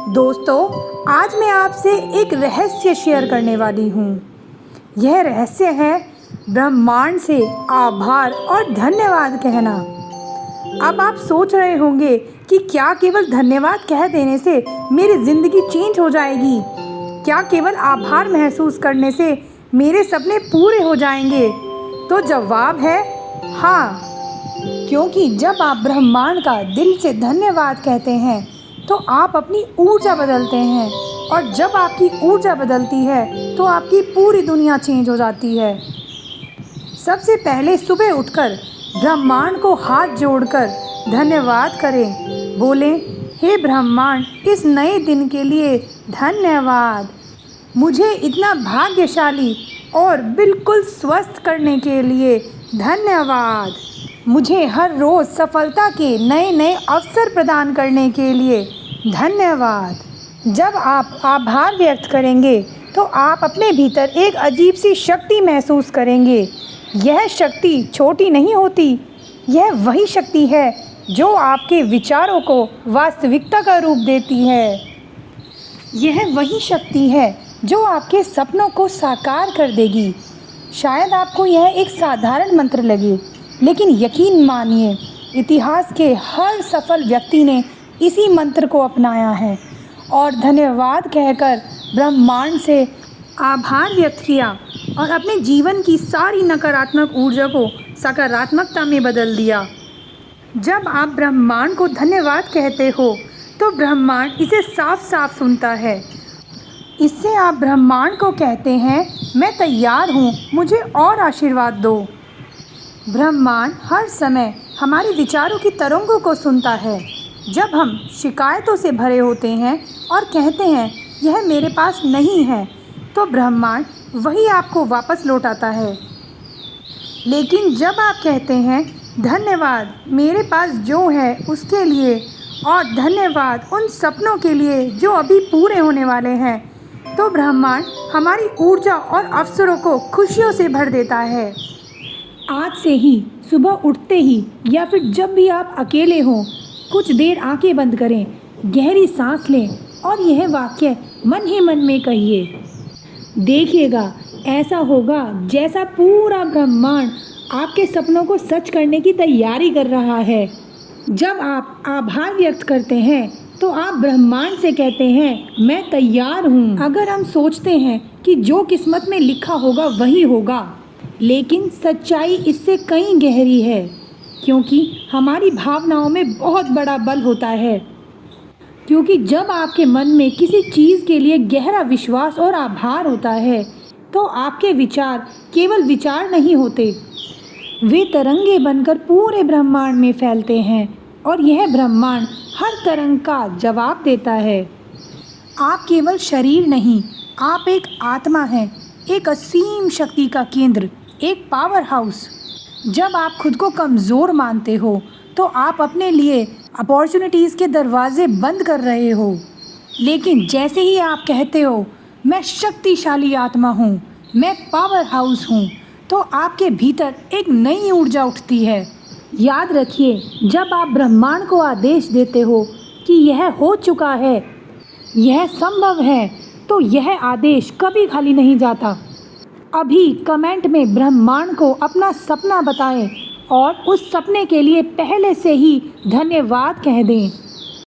दोस्तों, आज मैं आपसे एक रहस्य शेयर करने वाली हूँ। यह रहस्य है ब्रह्मांड से आभार और धन्यवाद कहना। अब आप सोच रहे होंगे कि क्या केवल धन्यवाद कह देने से मेरी ज़िंदगी चेंज हो जाएगी? क्या केवल आभार महसूस करने से मेरे सपने पूरे हो जाएंगे? तो जवाब है हाँ, क्योंकि जब आप ब्रह्मांड का दिल से धन्यवाद कहते हैं तो आप अपनी ऊर्जा बदलते हैं, और जब आपकी ऊर्जा बदलती है तो आपकी पूरी दुनिया चेंज हो जाती है। सबसे पहले सुबह उठकर ब्रह्मांड को हाथ जोड़कर धन्यवाद करें। बोलें, हे ब्रह्मांड, इस नए दिन के लिए धन्यवाद। मुझे इतना भाग्यशाली और बिल्कुल स्वस्थ करने के लिए धन्यवाद। मुझे हर रोज़ सफलता के नए नए अवसर प्रदान करने के लिए धन्यवाद। जब आप आभार व्यक्त करेंगे तो आप अपने भीतर एक अजीब सी शक्ति महसूस करेंगे। यह शक्ति छोटी नहीं होती, यह वही शक्ति है जो आपके विचारों को वास्तविकता का रूप देती है। यह वही शक्ति है जो आपके सपनों को साकार कर देगी। शायद आपको यह एक साधारण मंत्र लगे, लेकिन यकीन मानिए, इतिहास के हर सफल व्यक्ति ने इसी मंत्र को अपनाया है और धन्यवाद कहकर ब्रह्मांड से आभार व्यक्त किया और अपने जीवन की सारी नकारात्मक ऊर्जा को सकारात्मकता में बदल दिया। जब आप ब्रह्मांड को धन्यवाद कहते हो तो ब्रह्मांड इसे साफ साफ सुनता है। इससे आप ब्रह्मांड को कहते हैं, मैं तैयार हूँ, मुझे और आशीर्वाद दो। ब्रह्मांड हर समय हमारे विचारों की तरंगों को सुनता है। जब हम शिकायतों से भरे होते हैं और कहते हैं यह मेरे पास नहीं है, तो ब्रह्मांड वही आपको वापस लौटाता है। लेकिन जब आप कहते हैं धन्यवाद मेरे पास जो है उसके लिए, और धन्यवाद उन सपनों के लिए जो अभी पूरे होने वाले हैं, तो ब्रह्मांड हमारी ऊर्जा और अवसरों को खुशियों से भर देता है। आज से ही सुबह उठते ही या फिर जब भी आप अकेले हों, कुछ देर आंखें बंद करें, गहरी सांस लें और यह वाक्य मन ही मन में कहिए। देखिएगा, ऐसा होगा जैसा पूरा ब्रह्मांड आपके सपनों को सच करने की तैयारी कर रहा है। जब आप आभार व्यक्त करते हैं तो आप ब्रह्मांड से कहते हैं, मैं तैयार हूँ। अगर हम सोचते हैं कि जो किस्मत में लिखा होगा वही होगा, लेकिन सच्चाई इससे कहीं गहरी है, क्योंकि हमारी भावनाओं में बहुत बड़ा बल होता है। क्योंकि जब आपके मन में किसी चीज़ के लिए गहरा विश्वास और आभार होता है, तो आपके विचार केवल विचार नहीं होते, वे तरंगे बनकर पूरे ब्रह्मांड में फैलते हैं, और यह ब्रह्मांड हर तरंग का जवाब देता है। आप केवल शरीर नहीं, आप एक आत्मा हैं, एक असीम शक्ति का केंद्र, एक पावर हाउस। जब आप खुद को कमज़ोर मानते हो तो आप अपने लिए अपॉर्चुनिटीज़ के दरवाजे बंद कर रहे हो। लेकिन जैसे ही आप कहते हो, मैं शक्तिशाली आत्मा हूँ, मैं पावर हाउस हूँ, तो आपके भीतर एक नई ऊर्जा उठती है। याद रखिए, जब आप ब्रह्मांड को आदेश देते हो कि यह हो चुका है, यह संभव है, तो यह आदेश कभी खाली नहीं जाता। अभी कमेंट में ब्रह्मांड को अपना सपना बताएं और उस सपने के लिए पहले से ही धन्यवाद कह दें।